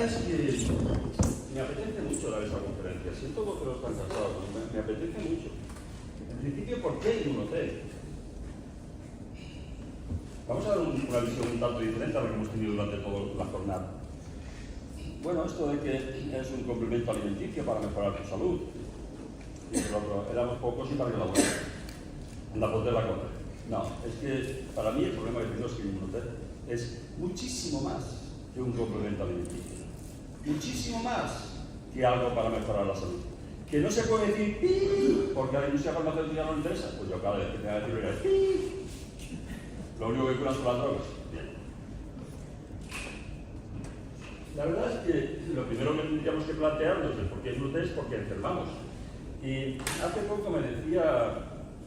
es que me apetece mucho dar esta conferencia. Siento que no están cansados, me apetece mucho. En principio, ¿por qué Inmunotech? Vamos a dar una visión un tanto diferente a la que hemos tenido durante toda la jornada. Bueno, esto de que es un complemento alimenticio para mejorar tu salud. Y que éramos pocos y para que la buena. Anda, ponte la contra. No, es que para mí el problema que tengo es que Inmunotech es muchísimo más que un complemento alimenticio. Muchísimo más que algo para mejorar la salud. Que no se puede decir ¡pi! Porque a la industria farmacéutica no le interesa. Pues yo cada vez que tenga que decir ¡pi! Lo único que curan son las drogas. Bien. La verdad es que lo primero que tendríamos que plantearnos es por qué Inmunotech es porque enfermamos. Y hace poco me decía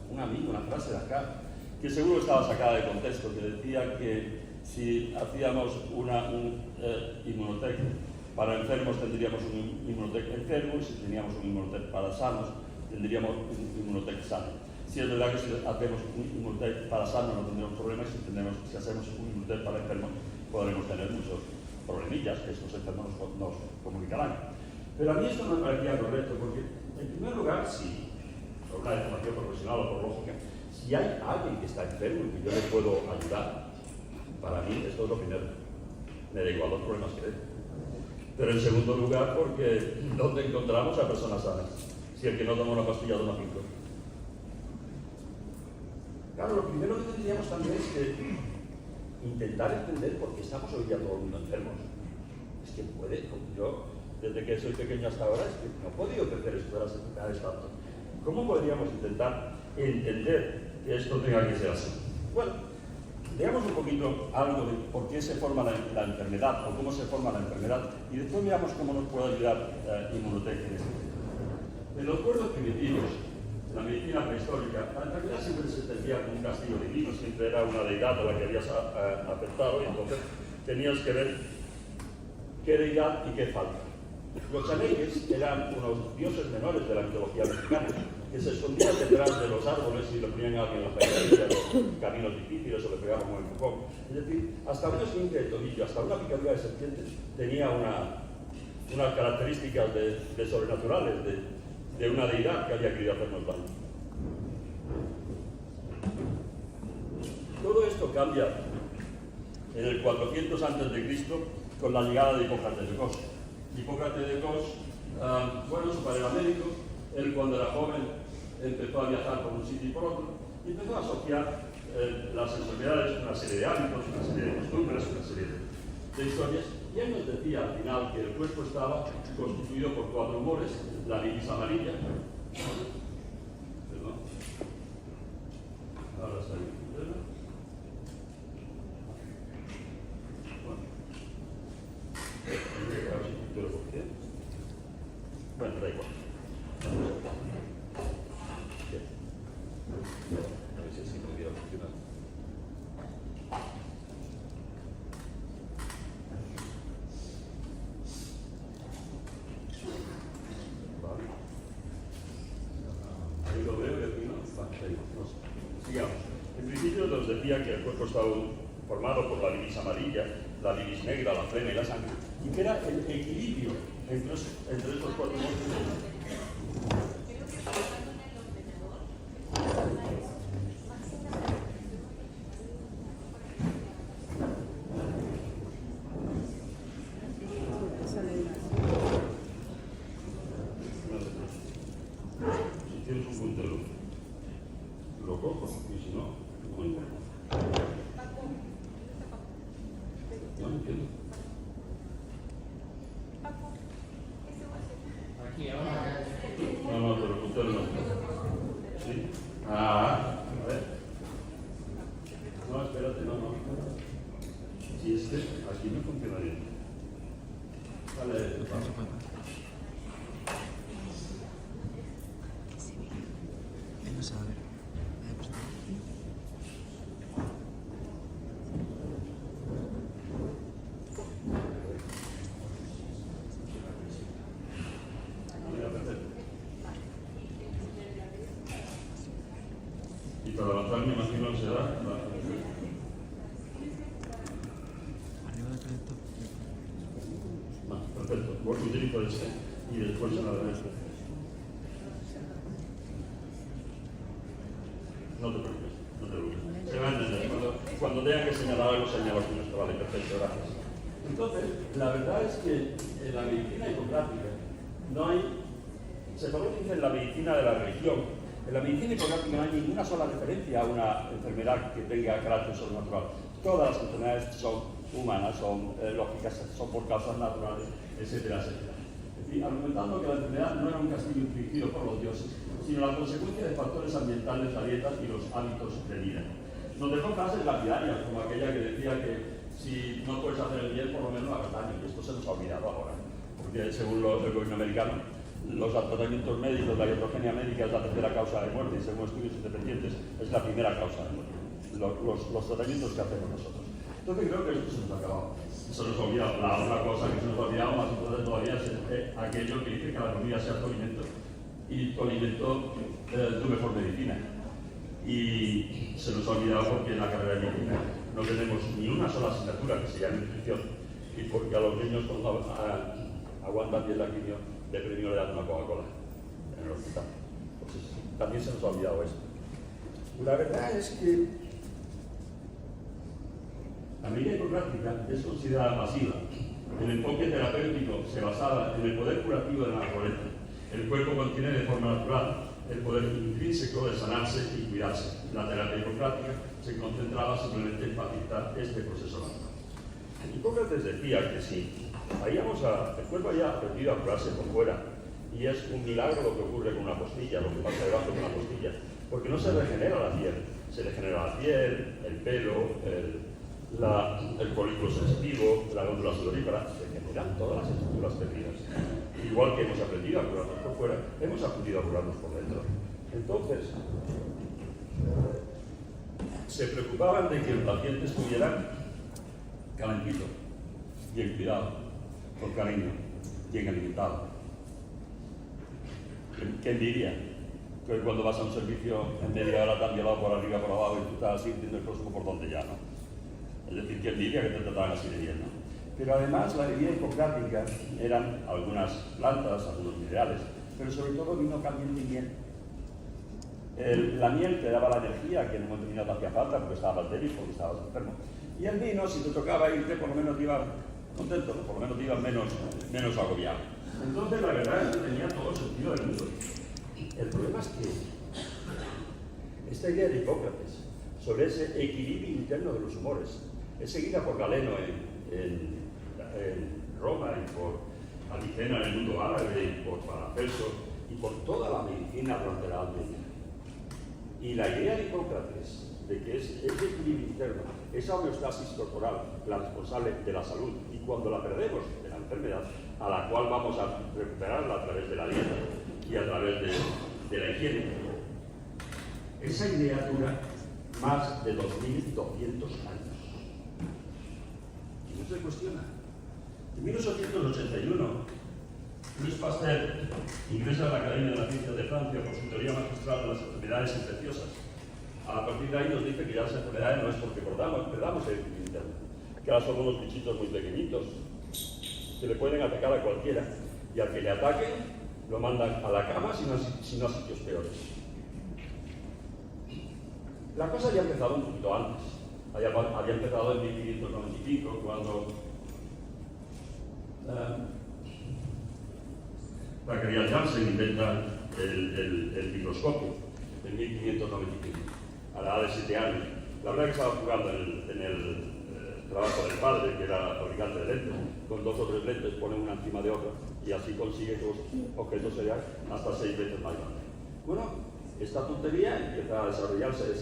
un amigo una frase de acá, que seguro estaba sacada de contexto, que decía que si hacíamos un Inmunotech para enfermos tendríamos un Inmunotech enfermo, y si teníamos un Inmunotech para sanos tendríamos un Inmunotech sano. Si es verdad que si hacemos un Inmunotech para sanos no tendremos problemas, si hacemos un Inmunotech para enfermos podremos tener muchos problemillas que estos enfermos nos comunicarán. Pero a mí esto no me parecía correcto, porque en primer lugar, si por una deformación profesional o por lógica, si hay alguien que está enfermo y que yo le puedo ayudar, para mí esto es lo primero. Me da igual los problemas que dé. Pero en segundo lugar, porque ¿dónde encontramos a personas sanas? Si el que no toma una pastilla toma 5. Claro, lo primero que tendríamos también es que intentar entender por qué estamos hoy día todo el mundo enfermos. Es que puede, yo desde que soy pequeño hasta ahora, es que no he podido crecer esto de las enfermedades tanto. ¿Cómo podríamos intentar entender que esto tenga que ser así? Bueno, veamos un poquito algo de por qué se forma la enfermedad o cómo se forma la enfermedad y después veamos cómo nos puede ayudar Inmunotech en este tema. En los pueblos primitivos, en la medicina prehistórica, la enfermedad siempre se entendía como un castigo divino, siempre era una deidad a la que habías afectado y entonces tenías que ver qué deidad y qué falta. Los chaneques eran unos dioses menores de la mitología mexicana, que se escondían detrás de los árboles y le ponían a alguien en la pegadilla, los caminos difíciles o le pegaban un empujón. Es decir, hasta una esguince de tobillo, hasta una picadura de serpiente tenía unas características de sobrenaturales, de una deidad que había querido hacernos daño. Todo esto cambia en el 400 a.C. con la llegada de Hipócrates de Cos. Hipócrates de Cos, bueno, su padre era médico, él cuando era joven empezó a viajar por un sitio y por otro, y empezó a asociar las enfermedades con una serie de hábitos, una serie de costumbres, una serie de historias, y él nos decía al final que el cuerpo estaba constituido por 4 humores, la bilis amarilla, perdón, ahora está ahí. Bueno, da igual. A ver si así podría funcionar. Vale. Ahí lo veo y aquí no. Vale, sigamos. En principio nos decía que el cuerpo estaba formado por la bilis amarilla, la bilis negra, la flema y la sangre, y que era el equilibrio entre estos 4 mundos. Si tienes un puntero, lo cojo, y si no, no entiendo. No entiendo. No, pero el puntero no. ¿Sí? A ver. No, espérate, no. Si es que aquí no funciona bien. Vale, No sabe. y para avanzar me imagino será Arriba del proyecto. más. perfecto. Utilizo este y después una de estas. No te preocupes, no te preocupes. Se va a entender. Cuando tenga que señalar algo, señalo con esto. Vale, perfecto, gracias. Entonces, la verdad es que en la medicina hipocrática no hay, se conoce en la medicina de la religión. En la medicina hipocrática no hay ninguna sola referencia a una enfermedad que tenga carácter sobrenatural. Todas las enfermedades son humanas, son lógicas, son por causas naturales, etcétera, etcétera. Es decir, argumentando que la enfermedad no era un castigo infligido por los dioses, sino la consecuencia de factores ambientales, la dieta y los hábitos de vida. Nos dejó frases lapidarias, como aquella que decía que si no puedes hacer el bien, por lo menos hagas daño, y esto se nos ha olvidado ahora, porque según el gobierno americano, los tratamientos médicos, la iatrogenia médica es la tercera causa de muerte, y según estudios independientes es la primera causa de muerte, los tratamientos que hacemos nosotros. Entonces creo que esto se nos ha acabado. Se nos ha olvidado. La otra cosa que se nos ha olvidado más importante todavía es aquello que dice que la comida sea tu alimento y tu alimento tu mejor medicina. Y se nos ha olvidado porque en la carrera de medicina no tenemos ni una sola asignatura que se llame nutrición, y porque a los niños cuando aguantan bien la quimio de premio le dan una Coca-Cola en el hospital. Entonces también se nos ha olvidado esto. La verdad es que la medicina hipocrática es considerada pasiva. El enfoque terapéutico se basaba en el poder curativo de la naturaleza. El cuerpo contiene de forma natural el poder intrínseco de sanarse y cuidarse. La terapia hipocrática se concentraba simplemente en facilitar este proceso natural. Hipócrates decía que si el cuerpo haya aprendido a curarse por fuera, y es un milagro lo que ocurre con una postilla, lo que pasa debajo de una postilla, porque no se regenera la piel, se regenera la piel, el pelo, el folículo sensitivo, la glándula sudorípara, se generan todas las estructuras perdidas. Igual que hemos aprendido a curarnos por fuera, hemos aprendido a curarnos por dentro. Entonces, se preocupaban de que el paciente estuviera calentito, bien cuidado, con cariño, bien alimentado. ¿Quién diría que cuando vas a un servicio en media hora te han llevado por arriba, por abajo y tú estás sintiendo el próximo por donde ya, ¿no? Es decir, ¿quién diría que te trataban así de bien, no? Pero además la bebida hipocrática eran algunas plantas, algunos minerales, pero sobre todo vino caliente y miel. La miel te daba la energía que en un momento determinado te hacía falta porque estabas débil, porque estabas enfermo. Y el vino, si te tocaba irte, por lo menos te iba contento, ¿no? Por lo menos te ibas menos agobiado. Entonces la verdad es que tenía todo el sentido del mundo. El problema es que esta idea de Hipócrates sobre ese equilibrio interno de los humores es seguida por Galeno en Roma y por Avicena en el mundo árabe y por Paracelso y por toda la medicina durante la Edad Media. Y la idea de Hipócrates de que es ese equilibrio interno, esa homeostasis corporal, la responsable de la salud, y cuando la perdemos de la enfermedad, a la cual vamos a recuperarla a través de la dieta y a través de la higiene, esa idea dura más de 2.200 años. Y no se cuestiona. En 1881, Louis Pasteur ingresa a la Academia de las Ciencias de Francia por su teoría magistral de las enfermedades infecciosas. A partir de ahí nos dice que ya las enfermedades no es porque perdamos el equilibrio interno, que ahora son unos bichitos muy pequeñitos que le pueden atacar a cualquiera, y al que le ataquen lo mandan a la cama, sino a sitios peores. La cosa había empezado un poquito antes. Había empezado en 1595, cuando Zacharias Janssen inventa el microscopio en 1595, a la edad de 7 años. La verdad que estaba jugando en el trabajo del padre, que era fabricante de lentes, con 2 o 3 lentes, pone una encima de otra y así consigue que los objetos sean hasta 6 veces más grandes. Bueno, esta tontería empieza a desarrollarse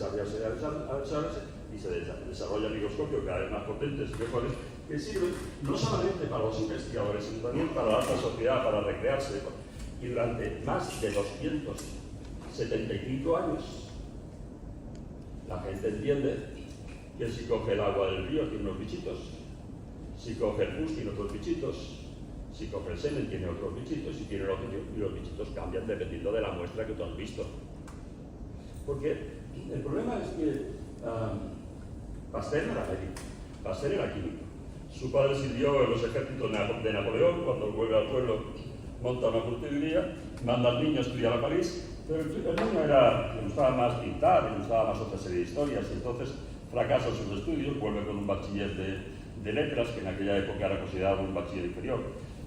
y se desarrolla el microscopio cada vez más potentes y mejores, que sirven no solamente para los investigadores, sino también para la alta sociedad, para recrearse. Y durante más de 275 años, la gente entiende que si coge el agua del río tiene unos bichitos, si coge el pus tiene otros bichitos, si coge el semen tiene otros bichitos, y los bichitos cambian dependiendo de la muestra que tú has visto. Porque el problema es que Pasteur no era médico, Pasteur era químico. Su padre sirvió en los ejércitos de Napoleón. Cuando vuelve al pueblo monta una frutería, manda al niño a estudiar a París, pero el niño le gustaba más pintar, le gustaba más otra serie de historias, y entonces fracasa en sus estudios, vuelve con un bachiller de letras, que en aquella época era considerado un bachiller inferior,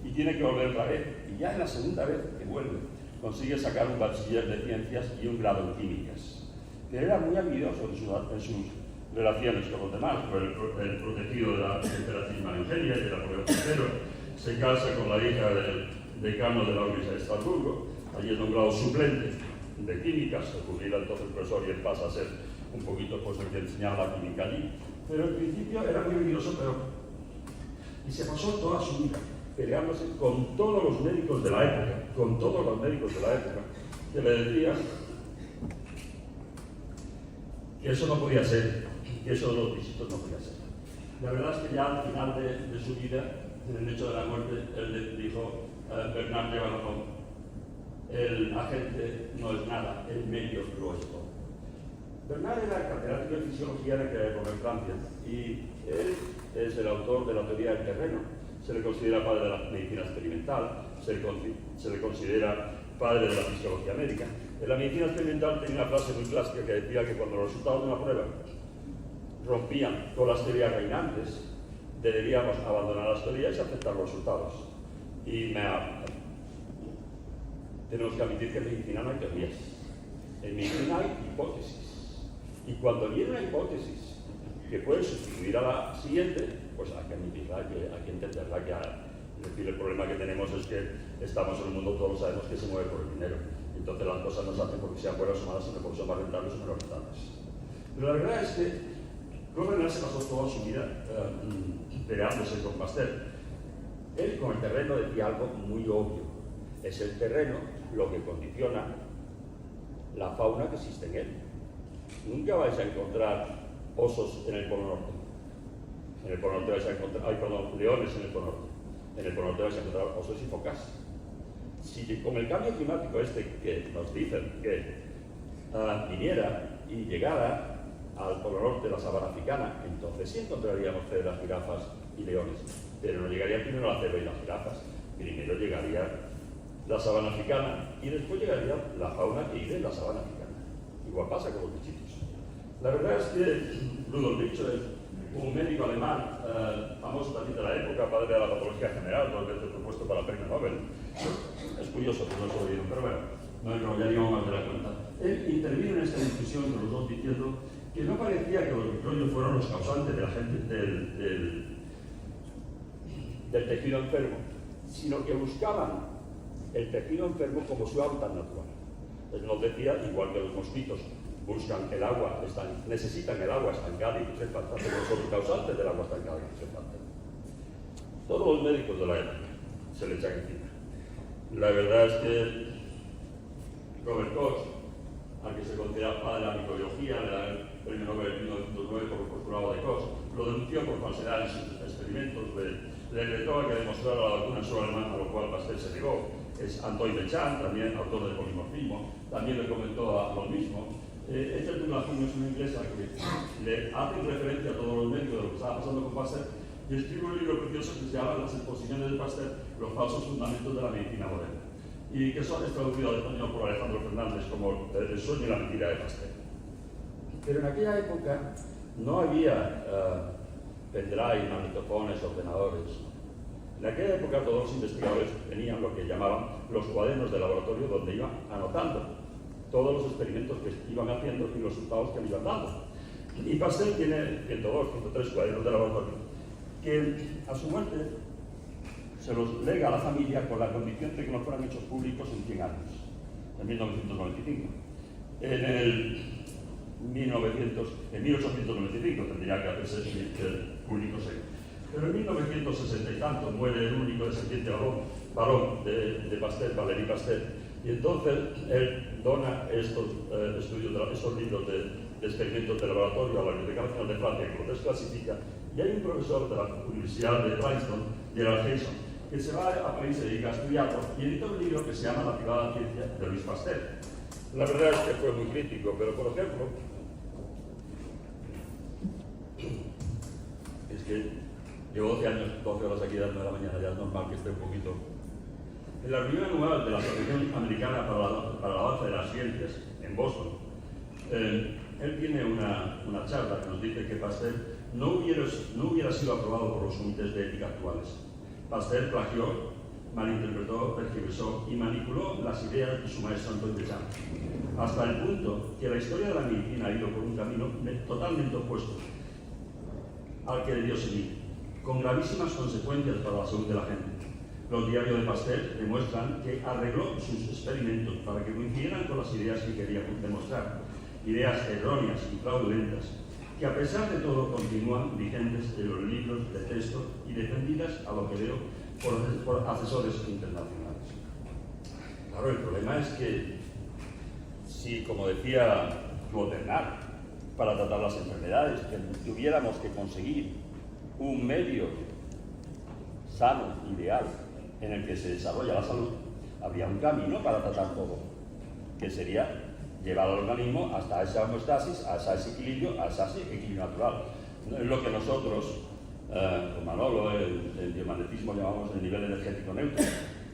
y tiene que volver otra vez, y ya en la segunda vez que vuelve, consigue sacar un bachiller de ciencias y un grado en químicas. Pero era muy habilidoso en sus relaciones con los demás, fue el protegido de la emperatriz María Eugenia y de Napoleón III, se casa con la hija del decano de la Universidad de Estrasburgo, allí es nombrado suplente de químicas, se jubila entonces el profesor y él pasa a ser un poquito pues, el que enseñaba la química allí. Pero al principio era muy habilidoso, y se pasó toda su vida peleándose con todos los médicos de la época, que le decían que eso no podía ser, que eso de los visitos no podía ser. La verdad es que ya al final de su vida, en el hecho de la muerte, él le dijo, Bernard lleva razón, el agente no es nada, el medio lo es todo. Bernard era catedrático de fisiología en aquella época en Francia, y él es el autor de la teoría del terreno. Se le considera padre de la medicina experimental, se le considera padre de la fisiología médica. En la medicina experimental tenía una frase muy clásica que decía que cuando los resultados de una prueba rompían con las teorías reinantes, deberíamos abandonar las teorías y aceptar los resultados. Y tenemos que admitir que en medicina no hay teorías. En medicina hay hipótesis. Y cuando viene una hipótesis que puede sustituir a la siguiente, pues hay que admitirla, hay que entenderla, es decir, el problema que tenemos es que estamos en un mundo, todos sabemos que se mueve por el dinero. Entonces las cosas no se hacen porque sean buenas o malas, sino porque son más rentables o menos rentables. Pero la verdad es que Bernard se pasó toda su vida peleándose con Pasteur. Él con el terreno decía algo muy obvio. Es el terreno lo que condiciona la fauna que existe en él. Nunca vais a encontrar osos en el Polo Norte. En el Polo Norte vais a encontrar, leones en el Polo Norte. En el Polo Norte vais a encontrar osos y focas. Si con el cambio climático que nos dicen que viniera y llegara al Polo Norte la sabana africana, entonces sí encontraríamos cebras, jirafas y leones. Pero no llegaría primero la cebra y las jirafas. Primero llegaría la sabana africana y después llegaría la fauna que vive en la sabana africana. Igual pasa con los bichitos. La verdad es que Rudolf Virchow es un médico alemán, famoso también de la época, padre de la patología general, 2 veces propuesto para el premio Nobel. Es curioso que no se lo dieron, pero bueno, no enrollaríamos más de la cuenta. Él intervino en esta discusión de los dos diciendo que no parecía que los microbios fueron los causantes de la gente del tejido enfermo, sino que buscaban el tejido enfermo como su hábitat natural. Él nos decía, igual que los mosquitos buscan el agua, necesitan el agua estancada y putrefacta, pero son los causantes del agua estancada y putrefacta. Todos los médicos de la época se le echan encima. La verdad es que Robert Koch, al que se considera padre de la microbiología, le da el premio Nobel en 1909 por el postulado de Koch, lo denunció por falsedad en sus experimentos, le retó a que demostrara la vacuna solo alemana, a lo cual Pasteur se negó. Es Antoine Béchamp, también autor del polimorfismo, también le comentó a lo mismo. Esta titulación es una inglesa que le hace referencia a todos los médicos de lo que estaba pasando con Pasteur y escribe un libro precioso que se llama Las exposiciones de Pasteur, los falsos fundamentos de la medicina moderna, y que son traducido al español por Alejandro Fernández como El sueño y la mentira de Pasteur. Pero en aquella época no había pendrive, magnetofones, ordenadores. En aquella época todos los investigadores tenían lo que llamaban los cuadernos de laboratorio, donde iban anotando todos los experimentos que iban haciendo y los resultados que le iban dando. Y Pasteur tiene 102, 103 cuadernos de laboratorio, que a su muerte se los lega a la familia con la condición de que no fueran hechos públicos en 100 años, en 1995. En 1895 tendría que hacerse público serio. Pero en 1960 y tanto muere el único descendiente varón de Pasteur, Valéry Pasteur, y entonces él dona estos libros de experimentos de laboratorio a la Biblioteca Nacional de Francia, que los desclasifica, y hay un profesor de la Universidad de Princeton, Gerald Hayson, que se va a París y se dedica a estudiarlo, y edita un libro que se llama La privada ciencia de Louis Pasteur. La verdad es que fue muy crítico, pero por ejemplo, es que Llevo 12 años, 12 horas aquí dando de la mañana, ya es normal que esté un poquito. En la reunión anual de la Asociación Americana para el Avance de las Ciencias, en Boston, él tiene una charla que nos dice que Pasteur no hubiera sido aprobado por los comités de ética actuales. Pasteur plagió, malinterpretó, tergiversó y manipuló las ideas de su maestro Antoine Béchamp, hasta el punto que la historia de la medicina ha ido por un camino totalmente opuesto al que debió seguir, con gravísimas consecuencias para la salud de la gente. Los diarios de Pasteur demuestran que arregló sus experimentos para que coincidieran con las ideas que quería demostrar, ideas erróneas y fraudulentas, que a pesar de todo continúan vigentes en los libros de texto y defendidas, a lo que veo, por asesores internacionales. Claro, el problema es que si, como decía Bernard, para tratar las enfermedades, que tuviéramos que conseguir un medio sano, ideal, en el que se desarrolla la salud, habría un camino para tratar todo, que sería llevar al organismo hasta esa homeostasis, hasta ese equilibrio natural. No es lo que nosotros, con Manolo, el biomagnetismo llamamos el nivel energético neutro.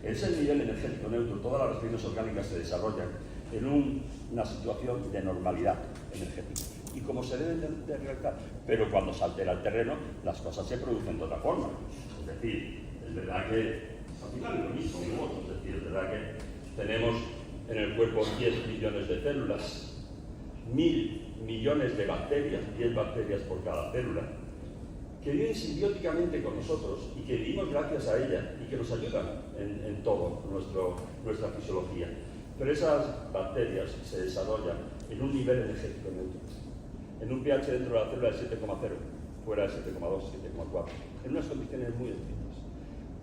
Es el nivel energético neutro, todas las reacciones orgánicas se desarrollan en una situación de normalidad energética. Y como se deben de realizar, pero cuando se altera el terreno, las cosas se producen de otra forma. Es decir, es verdad que al final es lo mismo, es decir, es verdad que tenemos en el cuerpo 10 millones de células, 1000 millones de bacterias, 10 bacterias por cada célula, que viven simbióticamente con nosotros y que vivimos gracias a ellas y que nos ayudan en todo nuestra fisiología. Pero esas bacterias se desarrollan en un nivel energético neutro, en un pH dentro de la célula de 7,0, fuera de 7,2, 7,4, en unas condiciones muy estrictas.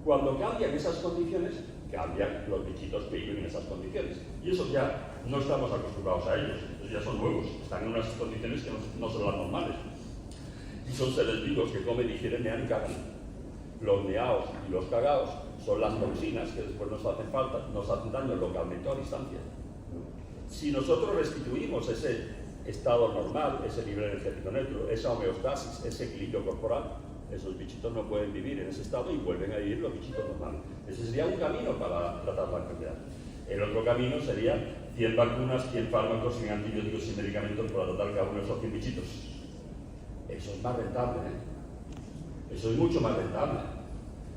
Cuando cambian esas condiciones, cambian los bichitos que viven en esas condiciones. Y esos ya no estamos acostumbrados a ellos, esos ya son nuevos, están en unas condiciones que no son las normales. Y son seres vivos que comen, digieren, mean y cagan. Los meaos y los cagaos son las toxinas que después nos hacen falta, nos hacen daño localmente o a distancia. Si nosotros restituimos ese estado normal, ese nivel energético neutro, esa homeostasis, ese equilibrio corporal, esos bichitos no pueden vivir en ese estado y vuelven a vivir los bichitos normales. Ese sería un camino para tratar la enfermedad. El otro camino sería 100 vacunas, 100 fármacos, 100 antibióticos y medicamentos para tratar cada uno de esos 100 bichitos. Eso es más rentable, ¿eh? Eso es mucho más rentable.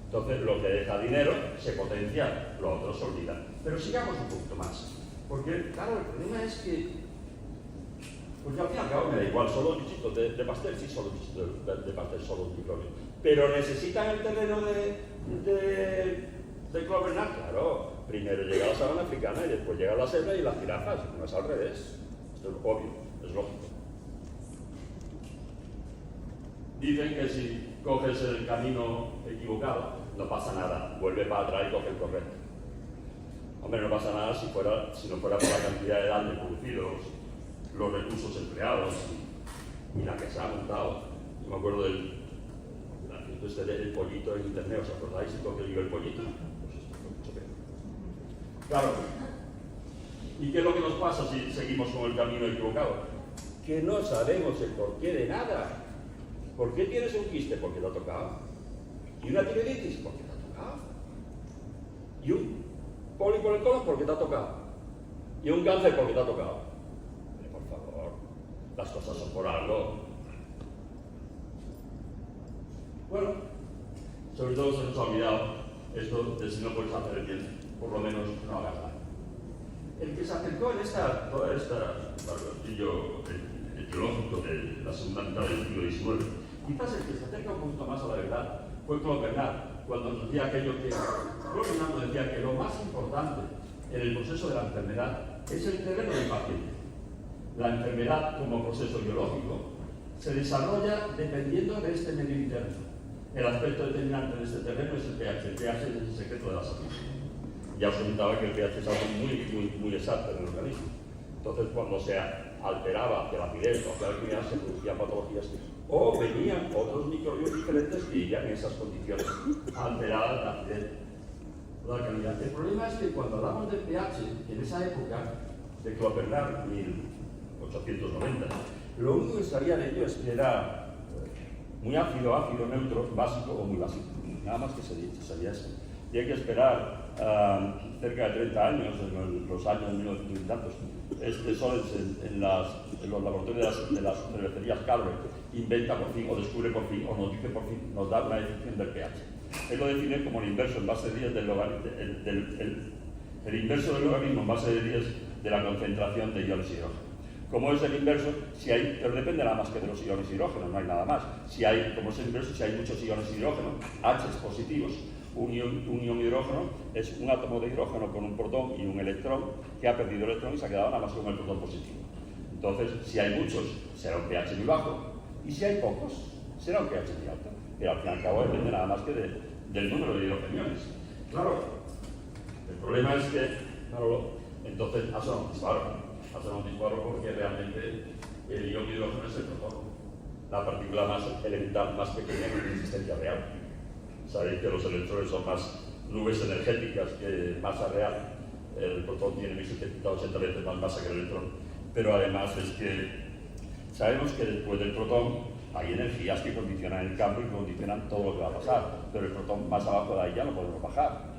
Entonces, lo que deja dinero se potencia, lo otro se olvida. Pero sigamos un poquito más. Porque, claro, el problema es que porque al fin y al cabo me da igual, son los bichitos de Pasteur, sí son los bichitos de Pasteur, son los microbios. Pero necesitan el terreno de Clover-Nut, claro. Primero llega la sabana africana y después llega la selva y las jirafas, no es al revés. Esto es obvio, es lógico. Dicen que si coges el camino equivocado, no pasa nada, vuelve para atrás y coge el correcto. Hombre, no pasa nada si no fuera por la cantidad de daño producidos, los recursos empleados y la que se ha montado. Yo me acuerdo del pollito en internet, ¿os acordáis? ¿Y por qué digo el pollito? Pues esto fue mucho peor. Claro. ¿Y qué es lo que nos pasa si seguimos con el camino equivocado? Que no sabemos el porqué de nada. ¿Por qué tienes un quiste? Porque te ha tocado. ¿Y una tiroiditis? Porque te ha tocado. ¿Y un pólipo en el colon? Porque te ha tocado. ¿Y un cáncer? Porque te ha tocado. Las cosas son por algo. Bueno, sobre todo se nos ha olvidado esto de si no puedes hacer el bien, por lo menos no hagas nada. El que se acercó en toda esta barbarillo etiológico de la segunda mitad del siglo XIX, quizás el que se acerca un poquito más a la verdad fue Clover-Nut, cuando nos decía aquello que Clover-Nut decía que lo más importante en el proceso de la enfermedad es el terreno del paciente. La enfermedad como proceso biológico se desarrolla dependiendo de este medio interno. El aspecto determinante de este terreno es el pH. El pH es el secreto de la salud. Ya os comentaba que el pH es algo muy exacto en el organismo. Entonces, cuando se alteraba hacia la acidez o hacia la alcalinidad, se producían patologías o venían otros microbios diferentes que vivían en esas condiciones alteradas de acidez o de alcalinidad. El problema es que cuando hablamos del pH, en esa época de Clover-Nut, 1890, lo único que sabían ellos era muy ácido, ácido, neutro, básico o muy básico. Nada más que sería eso. Y hay que esperar cerca de 30 años, en los años 1900 y tantos, Solens en los laboratorios de las cervecerías Calvert inventa por fin, o descubre por fin, o nos dice por fin, nos da una definición del pH. Él lo define como el inverso en base de 10 del logaritmo, el inverso del logaritmo en base de 10 de la concentración de iones hidrógeno. Como es el inverso, si hay, pero depende nada más que de los iones hidrógeno, no hay nada más. Si hay, como es el inverso, si hay muchos iones hidrógeno, H positivos, un ion hidrógeno es un átomo de hidrógeno con un protón y un electrón que ha perdido el electrón y se ha quedado nada más con el protón positivo. Entonces, si hay muchos, será un pH muy bajo, y si hay pocos, será un pH muy alto. Pero al fin y al cabo depende nada más que del número de hidrogeniones. Claro, el problema es que, entonces ha sonado un disparo porque realmente el ion hidrógeno es el protón, la partícula más elemental, más pequeña que tiene existencia real. Sabéis que los electrones son más nubes energéticas que masa real. El protón tiene 1780 veces más masa que el electrón. Pero además es que sabemos que después del protón hay energías que condicionan el campo y condicionan todo lo que va a pasar. Pero el protón más abajo de ahí ya no podemos bajar.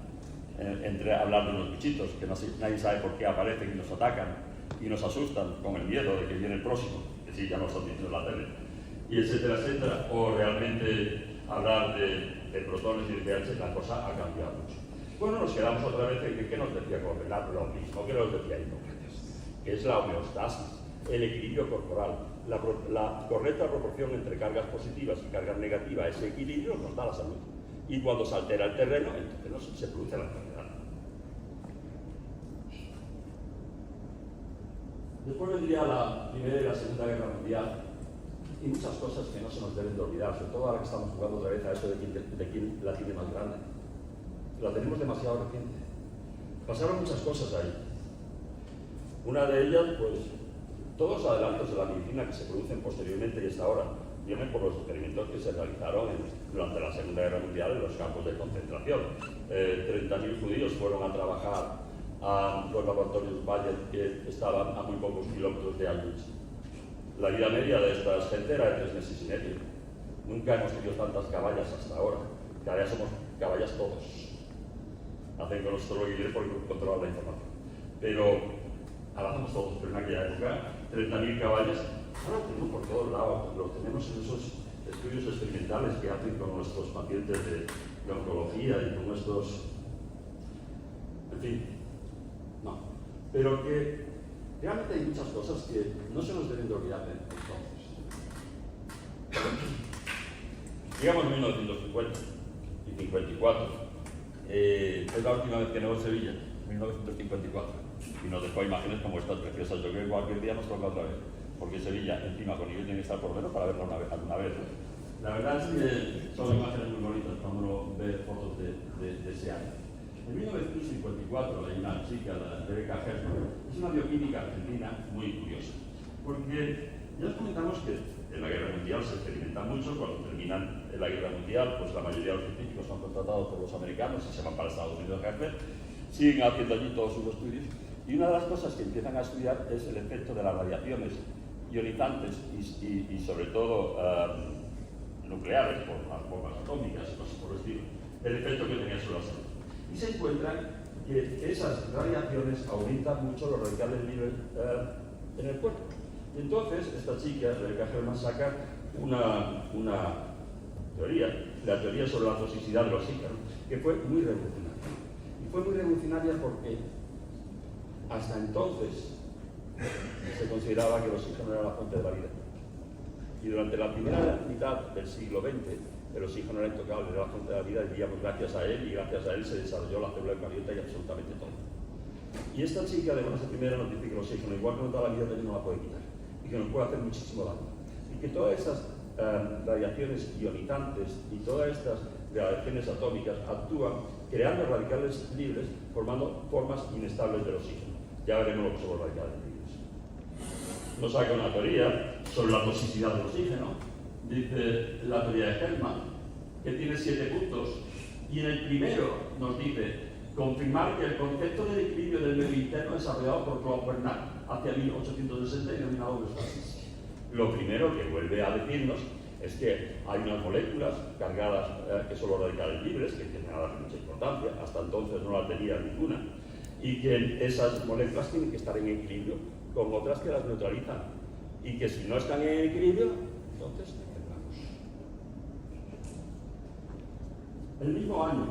Entre hablar de unos bichitos que nadie sabe por qué aparecen y nos atacan y nos asustan con el miedo de que viene el próximo, que sí, ya nos han dicho en la tele, y etcétera, etcétera, o realmente hablar de protones y de pH, la cosa ha cambiado mucho. Bueno, nos quedamos otra vez en que nos decía Copenhague, lo mismo que nos decía Hipócrates, que es la homeostasis, el equilibrio corporal, la correcta proporción entre cargas positivas y cargas negativas. Ese equilibrio nos da la salud. Y cuando se altera el terreno, entonces se produce la enfermedad. Después vendría la Primera y la Segunda Guerra Mundial, y muchas cosas que no se nos deben de olvidar, sobre todo ahora que estamos jugando otra vez a eso de quién la tiene más grande. La tenemos demasiado reciente. Pasaron muchas cosas ahí. Una de ellas, pues, todos los adelantos de la medicina que se producen posteriormente y hasta ahora vienen por los experimentos que se realizaron durante la Segunda Guerra Mundial en los campos de concentración. 30.000 judíos fueron a trabajar a los laboratorios Bayer que estaban a muy pocos kilómetros de Auschwitz. La vida media de esta gente era de 3 meses y medio. Nunca hemos tenido tantas caballas hasta ahora. Cada día somos caballas todos. Hacen con nosotros lo que quieren porque controlan la información. Pero ahora hacemos todos, pero en aquella época 30.000 caballas. Ahora lo tenemos por todos lados. Lo tenemos en esos estudios experimentales que hacen con nuestros pacientes de oncología y con nuestros... En fin, no. Pero que realmente hay muchas cosas que no se nos deben de olvidar entonces. Llegamos a 1950 y 54. Es la última vez que no en Sevilla, 1954. Y nos dejó imágenes como estas preciosas. Yo creo que cualquier día nos toca otra vez. Porque Sevilla, encima, con nivel tiene que estar por lo menos para verla alguna vez. La verdad es que son imágenes muy bonitas cuando uno ve fotos de ese año. En 1954 hay una chica, la Rebecca Hershman, es una bioquímica argentina muy curiosa, porque ya os comentamos que en la guerra mundial se experimenta mucho. Cuando terminan la guerra mundial, pues la mayoría de los científicos son contratados por los americanos y se van para Estados Unidos a ejercer, siguen haciendo allí todos sus estudios, y una de las cosas que empiezan a estudiar es el efecto de las radiaciones ionizantes y sobre todo nucleares, por las bombas atómicas y cosas por el estilo, el efecto que tenía sobre la salud. Y se encuentran que esas radiaciones aumentan mucho los radicales libres en el cuerpo. Y entonces, esta chica, Rebecca Hershman, saca una teoría, la teoría sobre la toxicidad del oxígeno, que fue muy revolucionaria. Y fue muy revolucionaria porque hasta entonces se consideraba que el oxígeno era la fuente de la vida. Y durante la primera mitad del siglo XX, el oxígeno era intocable, era la fuente de la vida, y vivíamos gracias a él, y gracias a él se desarrolló la célula eucariota y absolutamente todo. Y esta chica de buenas a primera nos dice que el oxígeno, igual que nos da la vida, también no la puede quitar, y que nos puede hacer muchísimo daño. Y que todas estas radiaciones ionizantes y todas estas radiaciones atómicas actúan creando radicales libres, formando formas inestables del oxígeno. Ya veremos lo que son los radicales libres. Nos saca una teoría sobre la toxicidad del oxígeno. Dice la teoría de Hershman, que tiene 7 puntos, y en el primero nos dice confirmar que el concepto del equilibrio del medio interno desarrollado por Claude Bernard hacia 1860 y denominado homeostasis. Lo primero que vuelve a decirnos es que hay unas moléculas cargadas que son los radicales libres, que tienen ahora mucha importancia, hasta entonces no la tenía ninguna, y que esas moléculas tienen que estar en equilibrio con otras que las neutralizan, y que si no están en equilibrio, entonces enfermamos. El mismo año,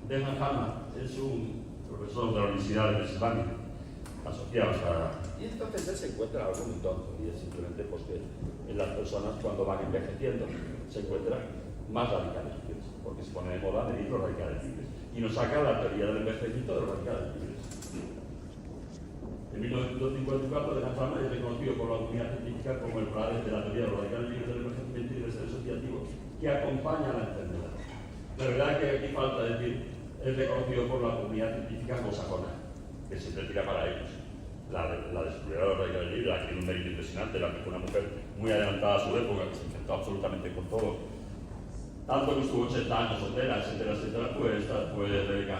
Denham Harman es un profesor de la Universidad de Pensilvania, asociados a... Y entonces él se encuentra algo muy tonto, y es simplemente pues, que en las personas cuando van envejeciendo se encuentran más radicales libres, porque se pone de moda medir los radicales libres, y nos saca la teoría del envejecimiento de los radicales libres. En 1954, Denham Harman es reconocido por la comunidad científica como el padre de la teoría de los radicales libres del envejecimiento y del estrés oxidativo que acompaña a la enfermedad. La verdad es que aquí falta decir, es reconocido por la comunidad científica anglosajona, que siempre tira para ellos. La descubridora de los radicales libres, la que tiene un mérito impresionante, la que fue una mujer muy adelantada a su época, que se enfrentó absolutamente con todo. Tanto que estuvo 80 años soltera, etcétera, etcétera, pues Rebecca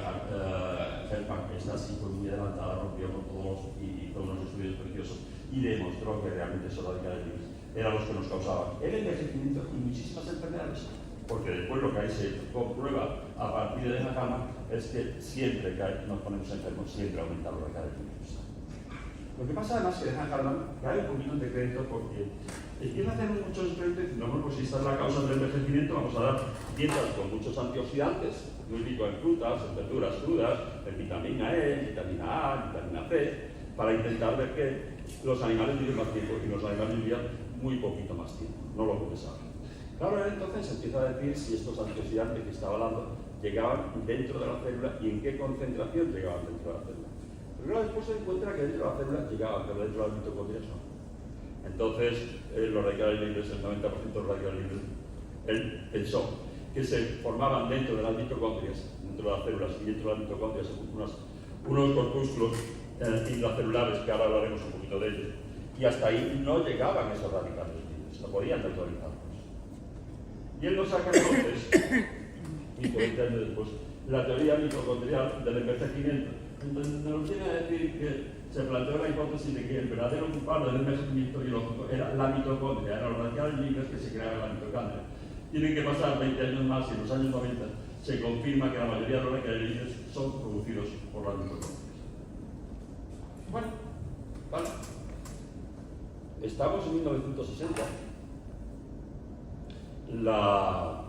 Helfand, que está así, muy adelantada, rompió con todos y hizo unos estudios preciosos y demostró que realmente esos radicales libres eran los que nos causaban el envejecimiento y muchísimas enfermedades. Porque después lo que ahí se comprueba a partir de esa cama es que siempre que nos ponemos enfermos, siempre aumentan los radicales libres. Lo que pasa además es que Denham Harman cae un poquito en decreto porque empieza a hacer muchos experimentos diciendo, bueno, pues si esta es la causa del envejecimiento, vamos a dar dietas con muchos antioxidantes, muy ricos en frutas, en verduras crudas, en vitamina E, vitamina A, vitamina C, para intentar ver que los animales viven más tiempo y los animales vivían muy poquito más tiempo, no lo que se sabe. Claro, entonces se empieza a decir si estos antioxidantes que estaba hablando llegaban dentro de la célula y en qué concentración llegaban dentro de la célula. Pero después se encuentra que dentro de la célula llegaban, pero dentro de las mitocondrias no. Entonces, los radicales libres, el 90% de los radicales libres, él pensó que se formaban dentro de las mitocondrias, dentro de las células y dentro de las mitocondrias unos corpúsculos intracelulares, que ahora hablaremos un poquito de ellos, y hasta ahí no llegaban esos radicales libres, no podían neutralizarlos. Y él nos saca entonces, 20 años después, la teoría mitocondrial del envejecimiento. Entonces nos viene a decir que se planteó la hipótesis de que el verdadero culpable del envejecimiento biológico era la mitocondria, eran los radicales libres que se creaban en la mitocondria. Tienen que pasar 20 años más y en los años 90 se confirma que la mayoría de los radicales libres son producidos por las mitocondrias. Bueno, vale. Estamos en 1960. La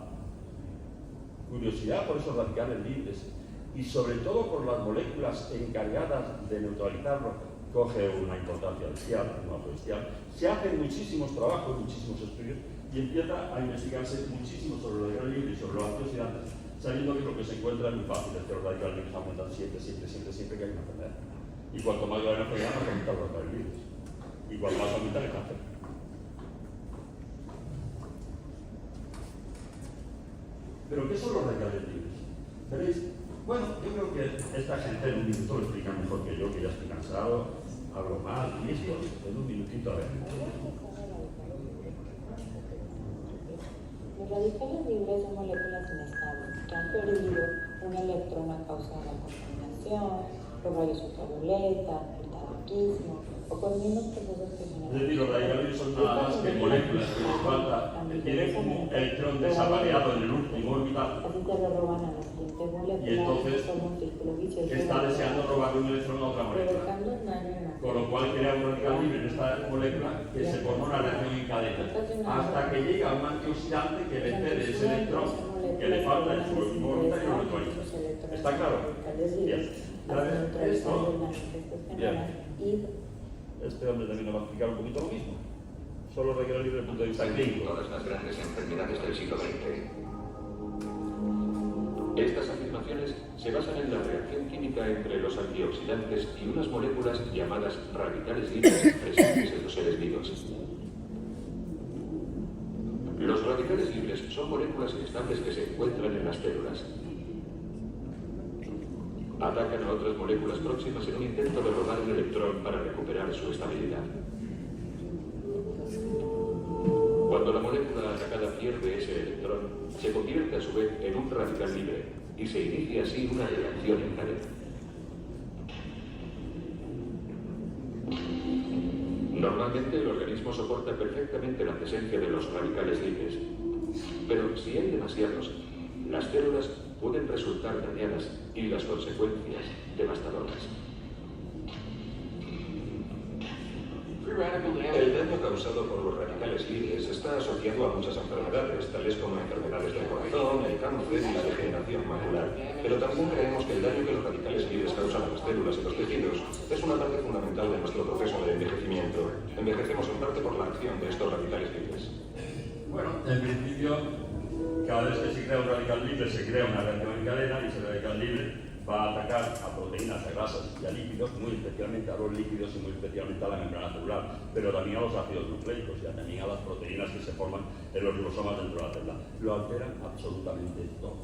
curiosidad por esos radicales libres y sobre todo por las moléculas encargadas de neutralizarlo coge una importancia bestial, se hacen muchísimos trabajos, muchísimos estudios y empieza a investigarse muchísimo sobre los radicales libres y sobre los antioxidantes, sabiendo que lo que se encuentra es muy fácil, es que los radicales libres aumentan siempre que hay una enfermedad. Y cuanto más grave la enfermedad, más aumentan los radicales libres. Y cuanto más aumenta el cáncer. ¿Pero qué son los radicales libres? ¿Veréis? Bueno, yo creo que esta gente en un minuto lo explica mejor que yo, que ya estoy cansado, hablo más, listo, en un minutito a ver. Los radicales libres son moléculas inestables que han perdido un electrón a causa de la contaminación, los rayos ultravioleta, el tabaquismo o por mismos procesos que son... Es decir, los radicales libres son nada más que moléculas que les falta, que tienen un electrón desavariado en el último orbital. Así te lo roban a la siguiente molécula Y entonces como un círculo vicioso. Está deseando robar un electrón a otra molécula. Provocando un daño en la... Con lo cual crea un radical libre en esta molécula que se forma una reacción en cadena hasta que llega un antioxidante que le cede ese electrón que le falta en su último orbital y lo neutraliza. ¿Está claro? Bien. Esto, bien. Este hombre también nos va a explicar un poquito lo mismo. Solo requiere libre desde el punto de vista clínico. Todas las grandes enfermedades del siglo XX. Estas afirmaciones se basan en la reacción química entre los antioxidantes y unas moléculas llamadas radicales libres presentes en los seres vivos. Los radicales libres son moléculas inestables que se encuentran en las células. Atacan a otras moléculas próximas en un intento de robar un electrón para recuperar su estabilidad. Cuando la molécula atacada pierde ese electrón, se convierte a su vez en un radical libre y se inicia así una reacción en cadena. Normalmente el organismo soporta perfectamente la presencia de los radicales libres, pero si hay demasiados, las células pueden resultar dañadas y las consecuencias devastadoras. El daño causado por los radicales libres está asociado a muchas enfermedades, tales como enfermedades del corazón, el cáncer y la degeneración macular. Pero también creemos que el daño que los radicales libres causan a las células y los tejidos es una parte fundamental de nuestro proceso de envejecimiento. Envejecemos en parte por la acción de estos radicales libres. Bueno, en principio, cada vez que se crea un radical libre, se crea una reacción en cadena y ese radical libre va a atacar a proteínas, a grasas y a lípidos, muy especialmente a los lípidos y muy especialmente a la membrana celular, pero también a los ácidos nucleicos y también a las proteínas que se forman en los ribosomas dentro de la célula. Lo alteran absolutamente todo.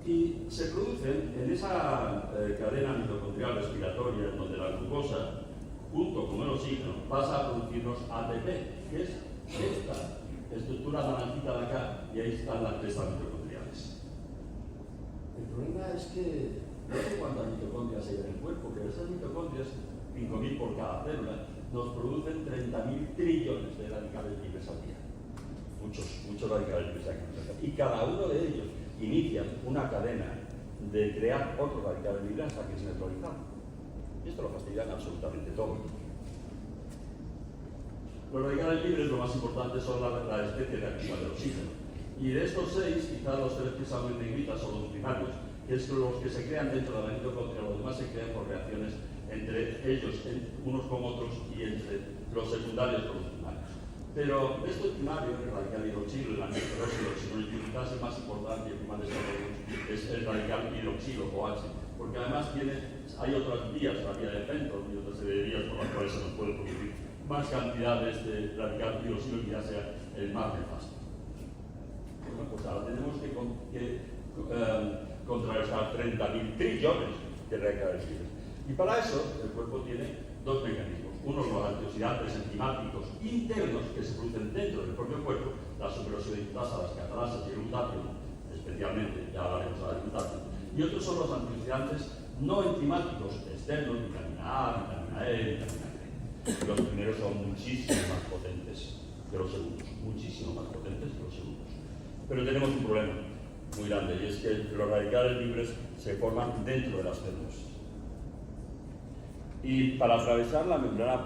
Y se producen en esa cadena mitocondrial respiratoria, donde la glucosa, junto con el oxígeno, pasa a producirnos ATP, que es esta estructura naranjita de acá, y ahí están las crestas mitocondriales. El problema es que no sé cuántas mitocondrias hay en el cuerpo, pero esas mitocondrias, 5.000 por cada célula, nos producen 30.000 trillones de radicales libres al día. Muchos radicales libres hay. Y cada uno de ellos inicia una cadena de crear otros radicales libres hasta que es neutralizado. Y esto lo fastidian absolutamente todo. Los radicales libres, lo más importante, son la especie reactiva del oxígeno. Y de estos 6, quizás los 3 que son en negritas son los primarios, que es los que se crean dentro de la mitocondria, los demás se crean por reacciones entre ellos, unos con otros, y entre los secundarios con los primarios. Pero estos primarios, el radical hidroxilo, el antiperóxido, quizás el más importante y el que más desarrollamos es el radical hidroxilo, OH, porque además hay otras vías, la vía de Fenton y otra serie de vías por las cuales se nos puede producir más cantidades de radical hidroxilo que ya sea el más nefasto. Bueno, pues ahora tenemos que contrarrestar 30.000 trillones de radicales libres. Y para eso el cuerpo tiene dos mecanismos. Uno, los antioxidantes enzimáticos internos que se producen dentro del propio cuerpo, la superoxidasa, las catalasas y el glutatión, especialmente, ya hablaremos ahora del glutatión. Y otros son los antioxidantes no enzimáticos externos, vitamina A, vitamina E, vitamina D. Los primeros son muchísimo más potentes que los segundos, muchísimo más potentes que los segundos. Pero tenemos un problema muy grande, y es que los radicales libres se forman dentro de las células. Y para atravesar la membrana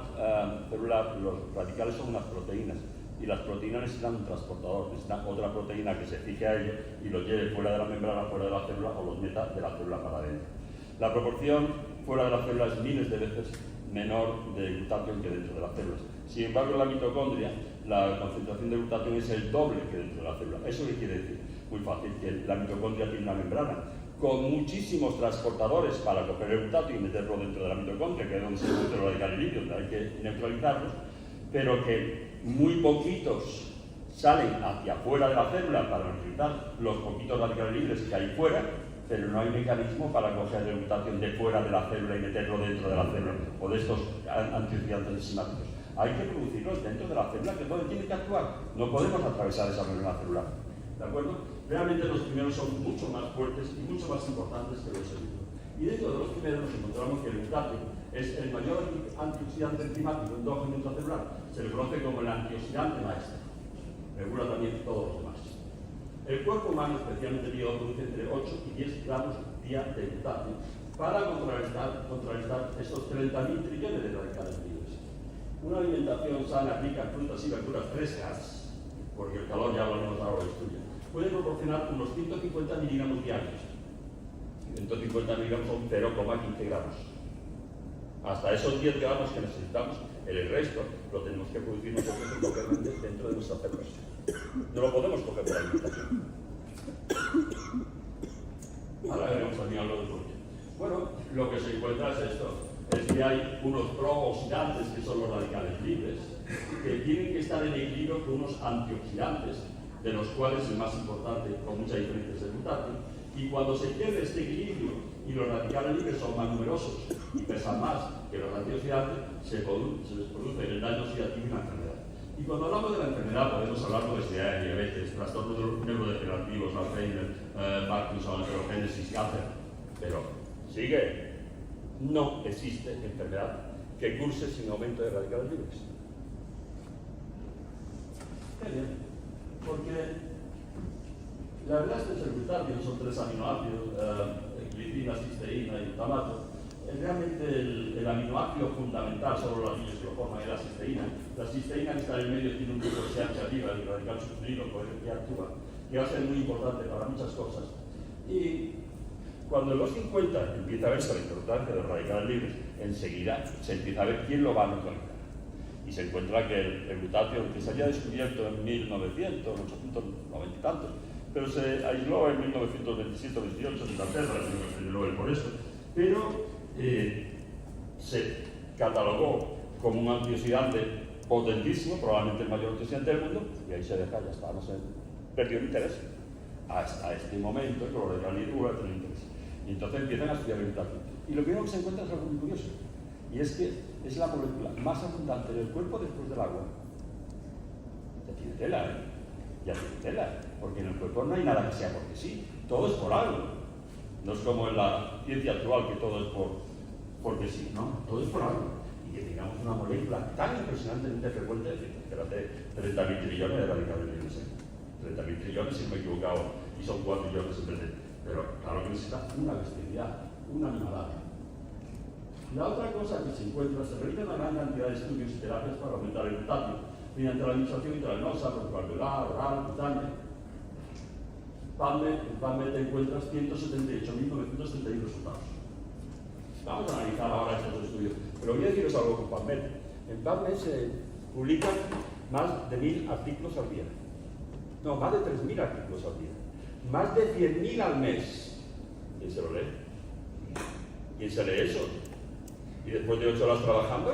celular, los radicales son unas proteínas, y las proteínas necesitan un transportador, necesitan otra proteína que se fije a ello y lo lleve fuera de la membrana, fuera de la célula, o los meta de la célula para adentro. La proporción fuera de la célula es miles de veces menor de glutatión que dentro de las células. Sin embargo, en la mitocondria, la concentración de glutatión es el doble que dentro de la célula. ¿Eso qué quiere decir? Muy fácil, que la mitocondria tiene una membrana con muchísimos transportadores para coger el glutatión y meterlo dentro de la mitocondria, que es donde se producen los radicales libres, donde hay que neutralizarlos, pero que muy poquitos salen hacia afuera de la célula para neutralizar los poquitos radicales libres que hay fuera, pero no hay mecanismo para coger el glutatión de fuera de la célula y meterlo dentro de la célula, o de estos antioxidantes enzimáticos. Hay que producirlos dentro de la célula, que es donde tienen que actuar. No podemos atravesar esa membrana celular. ¿De acuerdo? Realmente los primeros son mucho más fuertes y mucho más importantes que los segundos. Y dentro de los primeros nos encontramos que el glutatión es el mayor antioxidante enzimático endógeno intracelular. Se le conoce como el antioxidante maestro. Regula también todos los demás. El cuerpo humano, especialmente el hígado, produce entre 8 y 10 gramos día de glutatión para contrarrestar estos 30.000 trillones de radicales libres. Una alimentación sana, rica en frutas y verduras frescas, porque el calor ya hablaremos ahora de estudio, puede proporcionar unos 150 miligramos diarios. 150 miligramos son 0,15 gramos. Hasta esos 10 gramos que necesitamos, el resto lo tenemos que producir nosotros localmente dentro de nuestras células. No lo podemos coger por alimentación. Ahora veremos también algo de por qué. Bueno, lo que se encuentra es esto. Es que hay unos prooxidantes, que son los radicales libres, que tienen que estar en equilibrio con unos antioxidantes, de los cuales el más importante, con mucha diferencia, es el glutatión. Y cuando se pierde este equilibrio y los radicales libres son más numerosos y pesan más que los antioxidantes, se les produce el daño oxidativo y la enfermedad. Y cuando hablamos de la enfermedad podemos hablar de diabetes, trastornos neurodegenerativos, Alzheimer, Parkinson, aterogénesis, cáncer. Pero sigue, no existe enfermedad que curse sin aumento de radicales libres. Qué bien, porque la verdad es que el glutatión son 3 aminoácidos, glicina, cisteína y glutamato. Realmente el aminoácido fundamental, solo los niños que lo forman, es la cisteína. La cisteína que está en el medio tiene un grupo CH arriba, el radical sustituido, que actúa, y va a ser muy importante para muchas cosas. Y cuando en los 50 empieza a verse la importancia de los radicales libres, enseguida se empieza a ver quién lo va a neutralizar. Y se encuentra que el glutatión, que se había descubierto en 1890 y tantos, pero se aisló en 1927-28 en Inglaterra, el Nobel por esto, pero se catalogó como un antioxidante potentísimo, probablemente el mayor antioxidante del mundo, y ahí se deja, ya está, no se perdió el interés. Hasta este momento, el color de la litura tiene interés. Y entonces empiezan a estudiar el glutatión. Y lo primero que se encuentra es algo muy curioso, y es que es la molécula más abundante del cuerpo después del agua. Ya tiene tela, ¿eh? Ya tiene tela, porque en el cuerpo no hay nada que sea porque sí, todo es por algo. No es como en la ciencia actual que todo es porque sí, no, todo es por algo. Y que tengamos una molécula tan impresionantemente frecuente, que hace 30.000 trillones de radicales libres, 30.000 trillones si no me he equivocado, y son 4 trillones en vez de. Pero claro que necesita una bestialidad, una animalada. La otra cosa que se encuentra, se realiza una gran cantidad de estudios y terapias para aumentar el glutatión, mediante la administración intravenosa, protocolar, oral, cutánea. En PubMed te encuentras 178.931 resultados. Vamos a analizar ahora estos estudios, pero voy a deciros algo con PubMed. En PubMed se publican más de 1.000 artículos al día. No, más de 3.000 artículos al día. Más de 100.000 al mes. ¿Quién se lo lee? ¿Quién se lee eso? Y después de 8 horas trabajando,